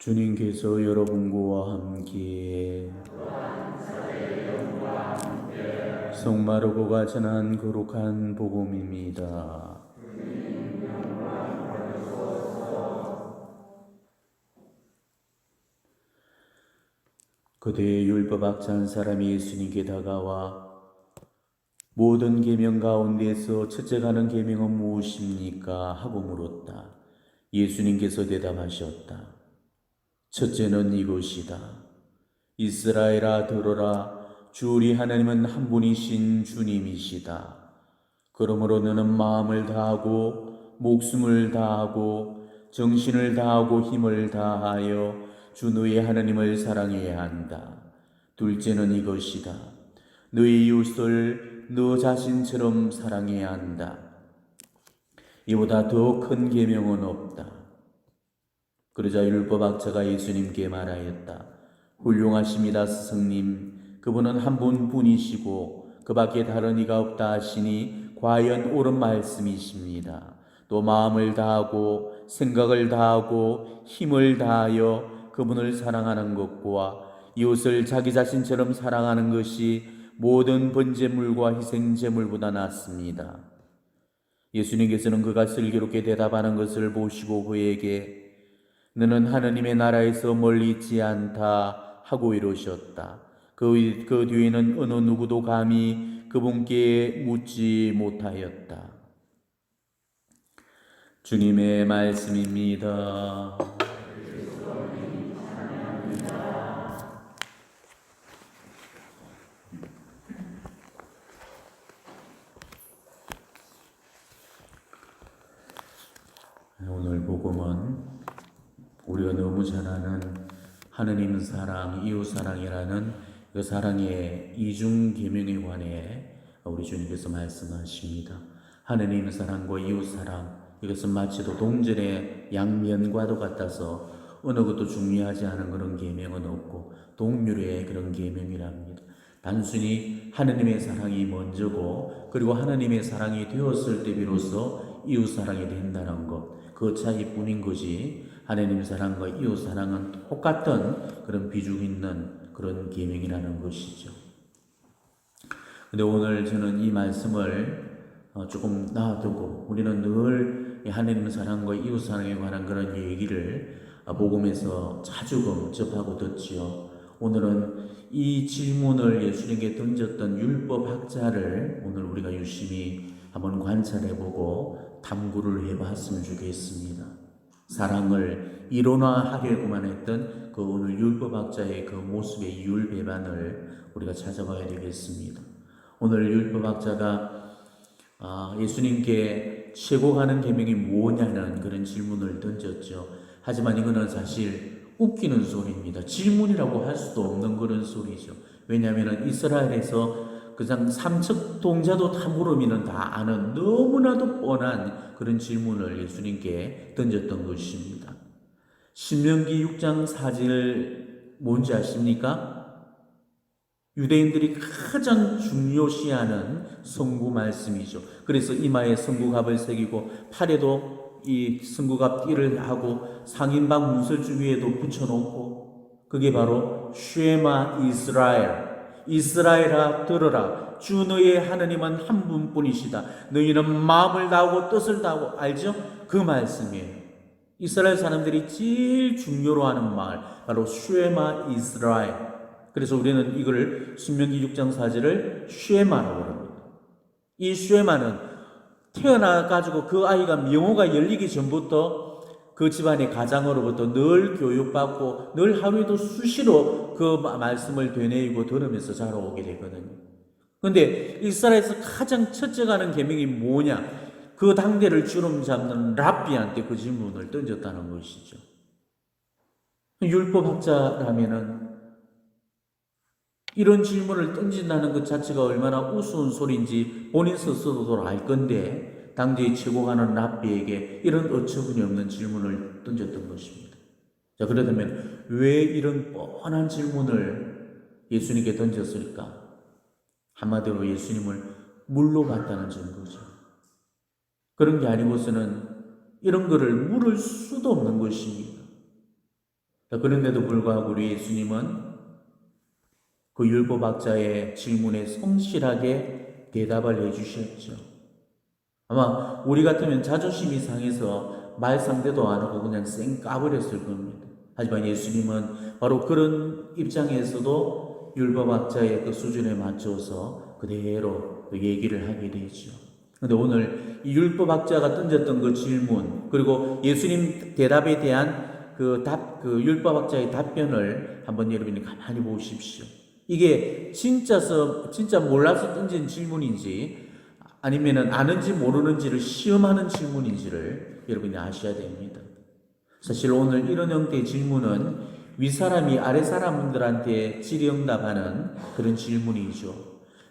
주님께서 여러분과 함께 성마르고가 전한 거룩한 복음입니다. 그때 율법학자 한 사람이 예수님께 다가와 모든 계명 가운데서 첫째가 하는 계명은 무엇입니까? 하고 물었다. 예수님께서 대답하셨다. 첫째는 이것이다. 이스라엘아 들어라. 주 우리 하나님은 한 분이신 주님이시다. 그러므로 너는 마음을 다하고 목숨을 다하고 정신을 다하고 힘을 다하여 주 너의 하나님을 사랑해야 한다. 둘째는 이것이다. 너의 이웃을 너 자신처럼 사랑해야 한다. 이보다 더 큰 계명은 없다. 그러자 율법학자가 예수님께 말하였다. 훌륭하십니다, 스승님. 그분은 한 분뿐이시고 그 밖에 다른 이가 없다 하시니 과연 옳은 말씀이십니다. 또 마음을 다하고 생각을 다하고 힘을 다하여 그분을 사랑하는 것과 이웃을 자기 자신처럼 사랑하는 것이 모든 번제물과 희생제물보다 낫습니다. 예수님께서는 그가 슬기롭게 대답하는 것을 보시고 그에게 너는 하느님의 나라에서 멀리 있지 않다 하고 이러셨다. 그 뒤에는 어느 누구도 감히 그분께 묻지 못하였다. 주님의 말씀입니다. 오늘 복음은 우리가 너무 잘 아는 하느님 사랑, 이웃 사랑이라는 그 사랑의 이중 계명에 관해 우리 주님께서 말씀하십니다. 하느님 사랑과 이웃 사랑, 이것은 마치도 동전의 양면과도 같아서 어느 것도 중요하지 않은 그런 계명은 없고 동률의 그런 계명이랍니다. 단순히 하느님의 사랑이 먼저고 그리고 하느님의 사랑이 되었을 때 비로소 이웃 사랑이 된다는 것, 그 차이뿐인 거지 하느님 사랑과 이웃 사랑은 똑같은 그런 비중 있는 그런 계명이라는 것이죠. 근데 오늘 저는 이 말씀을 조금 놔두고 우리는 늘 하느님 사랑과 이웃 사랑에 관한 그런 얘기를 복음에서 자주 접하고 듣지요. 오늘은 이 질문을 예수님께 던졌던 율법학자를 오늘 우리가 유심히 한번 관찰해보고 탐구를 해봤으면 좋겠습니다. 사랑을 이론화하려고만 했던 그 오늘 율법학자의 그 모습의 이율배반을 우리가 찾아봐야 되겠습니다. 오늘 율법학자가 예수님께 최고 하는 계명이 뭐냐는 그런 질문을 던졌죠. 하지만 이거는 사실 웃기는 소리입니다. 질문이라고 할 수도 없는 그런 소리죠. 왜냐하면 이스라엘에서 그냥 삼척동자도 다 물으면 다 아는 너무나도 뻔한 그런 질문을 예수님께 던졌던 것입니다. 신명기 6장 4절 뭔지 아십니까? 유대인들이 가장 중요시하는 성구 말씀이죠. 그래서 이마에 성구갑을 새기고 팔에도 이 성구갑 띠를 하고 상인방 문설주 위에도 붙여놓고 그게 바로 쉐마 이스라엘, 이스라엘아 들으라. 주 너의 하느님은 한 분뿐이시다. 너희는 마음을 다하고 뜻을 다하고, 알죠? 그 말씀이에요. 이스라엘 사람들이 제일 중요로 하는 말 바로 쉐마 이스라엘. 그래서 우리는 이걸 신명기 6장 4절을 쉐마라고 합니다. 이 쉐마는 태어나가지고 그 아이가 명호가 열리기 전부터 그 집안의 가장으로부터 늘 교육받고 늘 하루에도 수시로 그 말씀을 되뇌이고 들으면서 자라오게 되거든요. 그런데 이스라엘에서 가장 첫째가 하는 계명이 뭐냐? 그 당대를 주름 잡는 랍비한테 그 질문을 던졌다는 것이죠. 율법학자라면은 이런 질문을 던진다는 것 자체가 얼마나 우스운 소리인지 본인 스스로도 알 건데 당대의 최고가는 랍비에게 이런 어처구니 없는 질문을 던졌던 것입니다. 자, 그렇다면 왜 이런 뻔한 질문을 예수님께 던졌을까? 한마디로 예수님을 물로 봤다는 증거죠. 그런 게 아니고서는 이런 거를 물을 수도 없는 것입니다. 그런데도 불구하고 우리 예수님은 그 율법학자의 질문에 성실하게 대답을 해주셨죠. 아마 우리 같으면 자존심이 상해서 말 상대도 안 하고 그냥 쌩 까버렸을 겁니다. 하지만 예수님은 바로 그런 입장에서도 율법학자의 그 수준에 맞춰서 그대로 얘기를 하게 되죠. 근데 오늘 이 율법학자가 던졌던 그 질문, 그리고 예수님 대답에 대한 그 율법학자의 답변을 한번 여러분이 가만히 보십시오. 이게 진짜 몰라서 던진 질문인지 아니면은 아는지 모르는지를 시험하는 질문인지를 여러분이 아셔야 됩니다. 사실 오늘 이런 형태의 질문은 윗사람이 아랫사람들한테 질의응답하는 그런 질문이죠.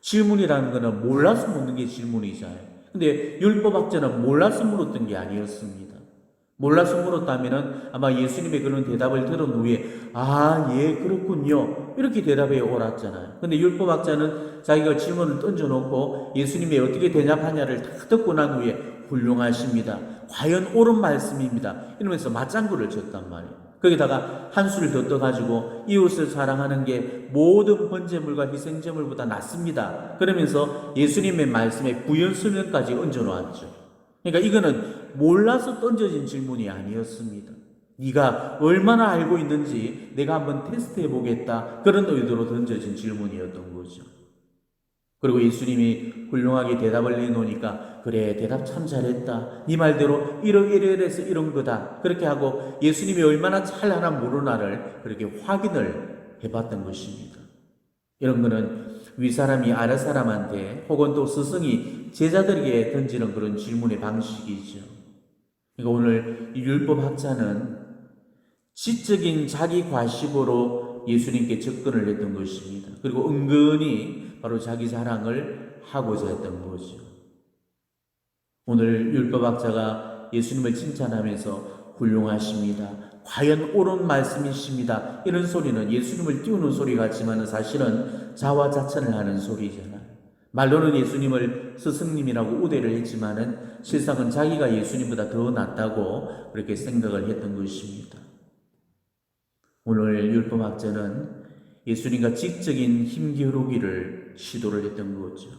질문이라는 것은 몰라서 묻는 게 질문이잖아요. 근데 율법학자는 몰라서 물었던 게 아니었습니다. 몰라서 물었다면 아마 예수님의 그런 대답을 들은 후에 예, 그렇군요, 이렇게 대답해 옳았잖아요. 근데 율법학자는 자기가 질문을 던져놓고 예수님이 어떻게 대답하냐를 다 듣고 난 후에 훌륭하십니다, 과연 옳은 말씀입니다, 이러면서 맞장구를 쳤단 말이에요. 거기다가 한 수를 더 떠가지고 이웃을 사랑하는 게 모든 번제물과 희생제물보다 낫습니다, 그러면서 예수님의 말씀에 부연설명까지 얹어놓았죠. 그러니까 이거는 몰라서 던져진 질문이 아니었습니다. 네가 얼마나 알고 있는지 내가 한번 테스트해 보겠다, 그런 의도로 던져진 질문이었던 거죠. 그리고 예수님이 훌륭하게 대답을 내놓으니까 그래, 대답 참 잘했다, 네 말대로 이러이러해서 이런 거다, 그렇게 하고 예수님이 얼마나 잘하나 모르나를 그렇게 확인을 해봤던 것입니다. 이런 거는 윗사람이 아랫사람한테 혹은 또 스승이 제자들에게 던지는 그런 질문의 방식이죠. 그러니까 오늘 이 율법학자는 지적인 자기 과식으로 예수님께 접근을 했던 것입니다. 그리고 은근히 바로 자기 자랑을 하고자 했던 거죠. 오늘 율법학자가 예수님을 칭찬하면서 훌륭하십니다, 과연 옳은 말씀이십니다, 이런 소리는 예수님을 띄우는 소리 같지만 사실은 자화자찬을 하는 소리잖아요. 말로는 예수님을 스승님이라고 우대를 했지만은 실상은 자기가 예수님보다 더 낫다고 그렇게 생각을 했던 것입니다. 오늘 율법학자는 예수님과 지적인 힘겨루기를 시도를 했던 거죠.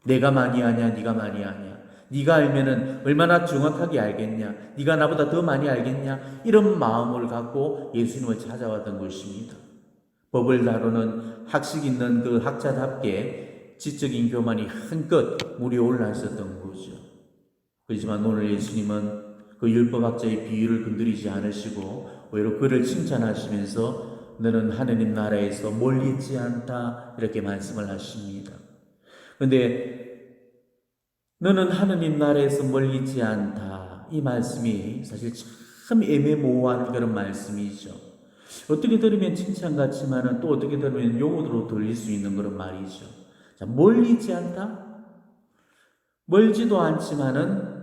내가 많이 아냐, 네가 많이 아냐, 네가 알면은 얼마나 정확하게 알겠냐, 네가 나보다 더 많이 알겠냐, 이런 마음을 갖고 예수님을 찾아왔던 것입니다. 법을 다루는 학식 있는 그 학자답게 지적인 교만이 한껏 물이 올라 있었던 거죠. 그렇지만 오늘 예수님은 그 율법학자의 비유를 건드리지 않으시고 오히려 그를 칭찬하시면서 너는 하느님 나라에서 멀리 있지 않다, 이렇게 말씀을 하십니다. 그런데 너는 하느님 나라에서 멀리 있지 않다, 이 말씀이 사실 참 애매모호한 그런 말씀이죠. 어떻게 들으면 칭찬 같지만은 또 어떻게 들으면 용어로 들릴 수 있는 그런 말이죠. 자, 멀리 있지 않다? 멀지도 않지만은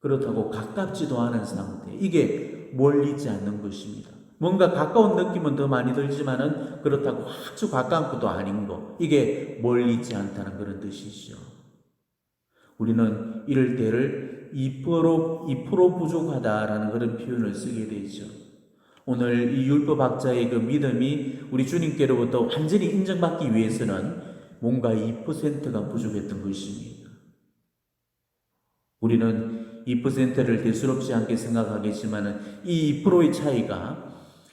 그렇다고 가깝지도 않은 상태, 이게 멀리 있지 않는 것입니다. 뭔가 가까운 느낌은 더 많이 들지만은 그렇다고 아주 가까운 것도 아닌 거, 이게 멀리 있지 않다는 그런 뜻이죠. 우리는 이럴 때를 2% 부족하다라는 그런 표현을 쓰게 되죠. 오늘 이 율법학자의 그 믿음이 우리 주님께로부터 완전히 인정받기 위해서는 뭔가 2%가 부족했던 것입니다. 우리는 2%를 대수롭지 않게 생각하겠지만 이 2%의 차이가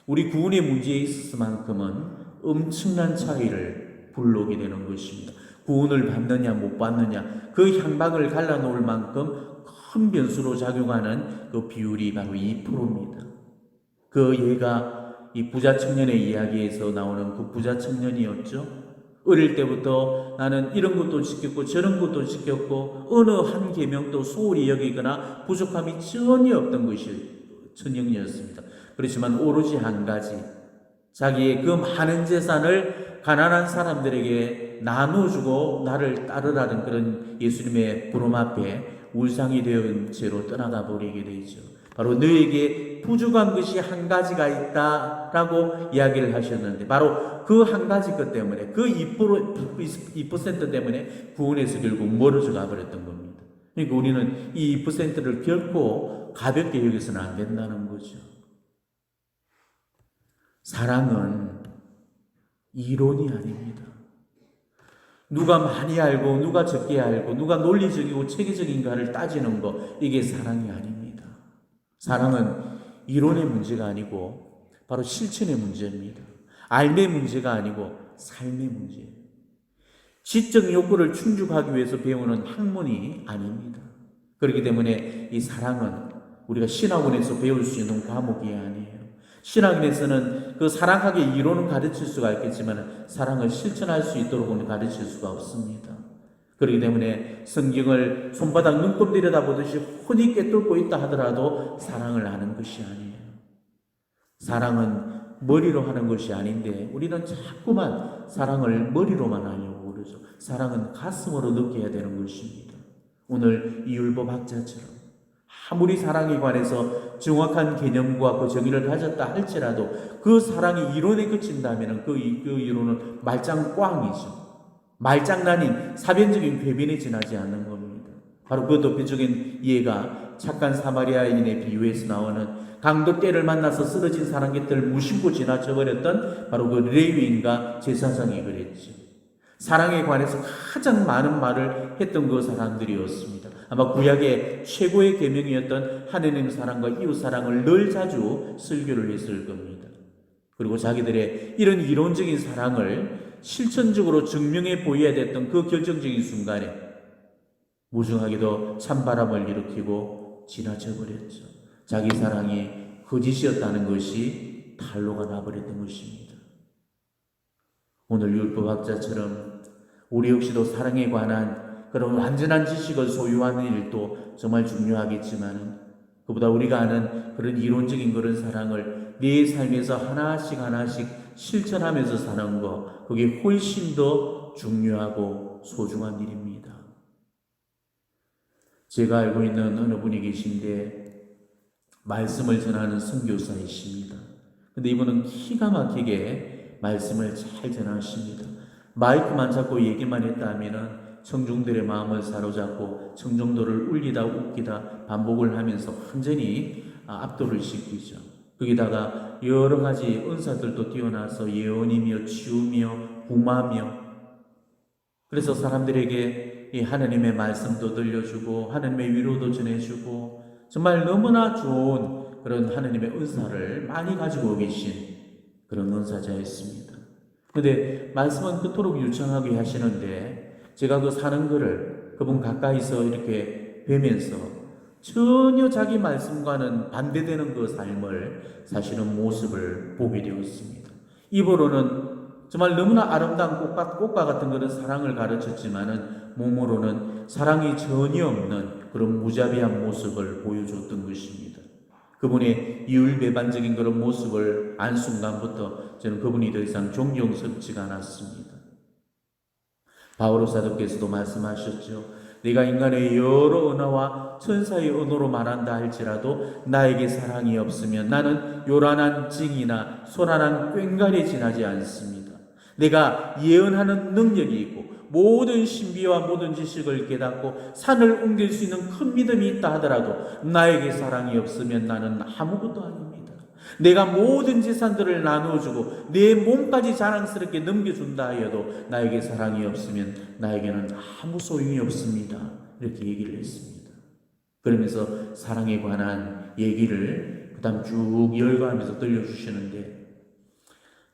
우리 구원의 문제에 있어서만큼은 엄청난 차이를 불러오게 되는 것입니다. 구원을 받느냐 못 받느냐, 그 향방을 갈라놓을 만큼 큰 변수로 작용하는 그 비율이 바로 2%입니다. 그 예가 이 부자 청년의 이야기에서 나오는 그 부자 청년이었죠. 어릴 때부터 나는 이런 것도 지켰고 저런 것도 지켰고 어느 한 계명도 소홀히 여기거나 부족함이 전혀 없던 것이 청년이었습니다. 그렇지만 오로지 한 가지, 자기의 그 많은 재산을 가난한 사람들에게 나눠주고 나를 따르라는 그런 예수님의 부름 앞에 울상이 되은 채로 떠나가 버리게 되죠. 바로 너에게 부족한 것이 한 가지가 있다라고 이야기를 하셨는데 바로 그 한 가지 것 때문에, 그 2% 때문에 구원에서 결국 멀어져 가버렸던 겁니다. 그러니까 우리는 이 2%를 결코 가볍게 여기서는 안 된다는 거죠. 사랑은 이론이 아닙니다. 누가 많이 알고 누가 적게 알고 누가 논리적이고 체계적인가를 따지는 거, 이게 사랑이 아닙니다. 사랑은 이론의 문제가 아니고 바로 실천의 문제입니다. 알의 문제가 아니고 삶의 문제예요. 지적 욕구를 충족하기 위해서 배우는 학문이 아닙니다. 그렇기 때문에 이 사랑은 우리가 신학원에서 배울 수 있는 과목이 아니에요. 신학원에서는 그 사랑하기 이론은 가르칠 수가 있겠지만 사랑을 실천할 수 있도록은 가르칠 수가 없습니다. 그렇기 때문에 성경을 손바닥 눈금 들여다보듯이 훤히 꿰뚫고 있다 하더라도 사랑을 아는 것이 아니에요. 사랑은 머리로 하는 것이 아닌데 우리는 자꾸만 사랑을 머리로만 하려고 그러죠. 사랑은 가슴으로 느껴야 되는 것입니다. 오늘 이 율법 학자처럼 아무리 사랑에 관해서 정확한 개념과 그 정의를 가졌다 할지라도 그 사랑이 이론에 그친다면 그 이론은 말짱꽝이죠. 말장난인 사변적인 궤변에 지나지 않는 겁니다. 바로 그 대표적인 예가 착한 사마리아인의 비유에서 나오는 강도 떼를 만나서 쓰러진 사람 곁을 무심코 지나쳐 버렸던 바로 그 레위인과 제사장이 그랬죠. 사랑에 관해서 가장 많은 말을 했던 그 사람들이었습니다. 아마 구약의 최고의 계명이었던 하느님 사랑과 이웃 사랑을 늘 자주 설교를 했을 겁니다. 그리고 자기들의 이런 이론적인 사랑을 실천적으로 증명해 보여야 됐던 그 결정적인 순간에 무중하게도 찬바람을 일으키고 지나쳐 버렸죠. 자기 사랑이 거짓이었다는 것이 탄로가 나버렸던 것입니다. 오늘 율법학자처럼 우리 역시도 사랑에 관한 그런 완전한 지식을 소유하는 일도 정말 중요하겠지만 그보다 우리가 아는 그런 이론적인 그런 사랑을 내 삶에서 하나씩 실천하면서 사는 것, 그게 훨씬 더 중요하고 소중한 일입니다. 제가 알고 있는 어느 분이 계신데 말씀을 전하는 선교사이십니다. 근데 이분은 기가 막히게 말씀을 잘 전하십니다. 마이크만 잡고 얘기만 했다 하면은 청중들의 마음을 사로잡고 청중들을 울리다 웃기다 반복을 하면서 완전히 압도를 시키죠. 거기다가 여러 가지 은사들도 뛰어나서 예언이며 치유며 구마며, 그래서 사람들에게 이 하나님의 말씀도 들려주고 하나님의 위로도 전해주고 정말 너무나 좋은 그런 하나님의 은사를 많이 가지고 계신 그런 은사자였습니다. 그런데 말씀은 그토록 유창하게 하시는데 제가 그 사는 글을 그분 가까이서 이렇게 뵈면서 전혀 자기 말씀과는 반대되는 그 삶을 사시는 모습을 보게 되었습니다. 입으로는 정말 너무나 아름다운 꽃과 같은 그런 사랑을 가르쳤지만은 몸으로는 사랑이 전혀 없는 그런 무자비한 모습을 보여줬던 것입니다. 그분의 이율배반적인 그런 모습을 안 순간부터 저는 그분이 더 이상 존경스럽지가 않았습니다. 바오로 사도께서도 말씀하셨죠. 내가 인간의 여러 언어와 천사의 언어로 말한다 할지라도 나에게 사랑이 없으면 나는 요란한 징이나 소란한 꽹과리에 지나지 않습니다. 내가 예언하는 능력이 있고 모든 신비와 모든 지식을 깨닫고 산을 옮길 수 있는 큰 믿음이 있다 하더라도 나에게 사랑이 없으면 나는 아무것도 아닙니다. 내가 모든 재산들을 나누어주고 내 몸까지 자랑스럽게 넘겨준다 하여도 나에게 사랑이 없으면 나에게는 아무 소용이 없습니다. 이렇게 얘기를 했습니다. 그러면서 사랑에 관한 얘기를 그 다음 쭉 열거하면서 들려주시는데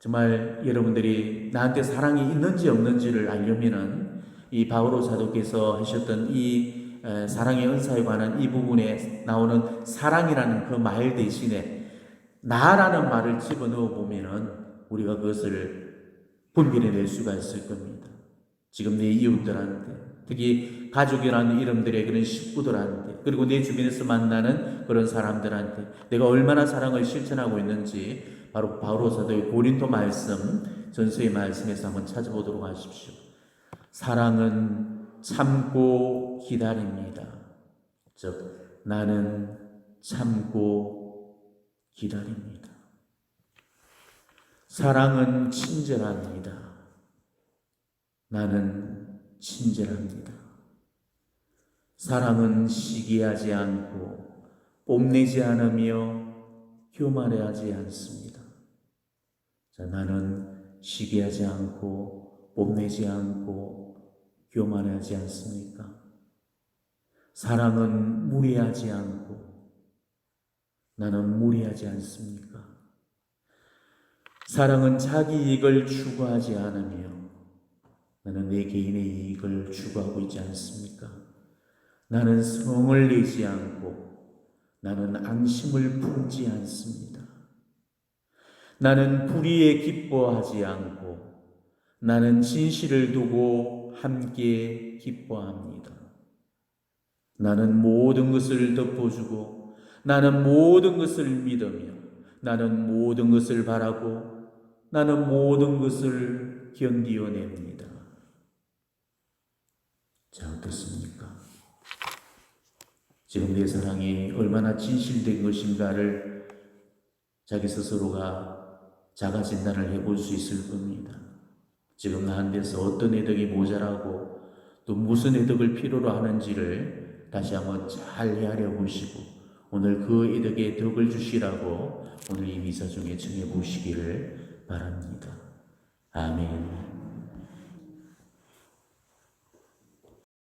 정말 여러분들이 나한테 사랑이 있는지 없는지를 알려면은 이 바오로 사도께서 하셨던 이 사랑의 은사에 관한 이 부분에 나오는 사랑이라는 그 말 대신에 나라는 말을 집어넣어 보면은 우리가 그것을 분별해낼 수가 있을 겁니다. 지금 내 이웃들한테, 특히 가족이라는 이름들의 그런 식구들한테, 그리고 내 주변에서 만나는 그런 사람들한테 내가 얼마나 사랑을 실천하고 있는지 바로 바오로 사도의 고린도 말씀, 전서의 말씀에서 한번 찾아보도록 하십시오. 사랑은 참고 기다립니다. 즉 나는 참고 기다립니다. 사랑은 친절합니다. 나는 친절합니다. 사랑은 시기하지 않고 뽐내지 않으며 교만해하지 않습니다. 자, 나는 시기하지 않고 뽐내지 않고 교만하지 않습니까? 사랑은 무리하지 않고 나는 무리하지 않습니까? 사랑은 자기 이익을 추구하지 않으며 나는 내 개인의 이익을 추구하고 있지 않습니까? 나는 성을 내지 않고 나는 앙심을 품지 않습니다. 나는 불의에 기뻐하지 않고 나는 진실을 두고 함께 기뻐합니다. 나는 모든 것을 덮어주고 나는 모든 것을 믿으며 나는 모든 것을 바라고 나는 모든 것을 견디어냅니다. 자, 어떻습니까? 지금 내 사랑이 얼마나 진실된 것인가를 자기 스스로가 자가 진단을 해볼 수 있을 겁니다. 지금 나한테서 어떤 애덕이 모자라고 또 무슨 애덕을 필요로 하는지를 다시 한번 잘 헤아려 보시고 오늘 그 애덕에 덕을 주시라고 오늘 이 미사 중에 청해 보시기를 바랍니다. 아멘.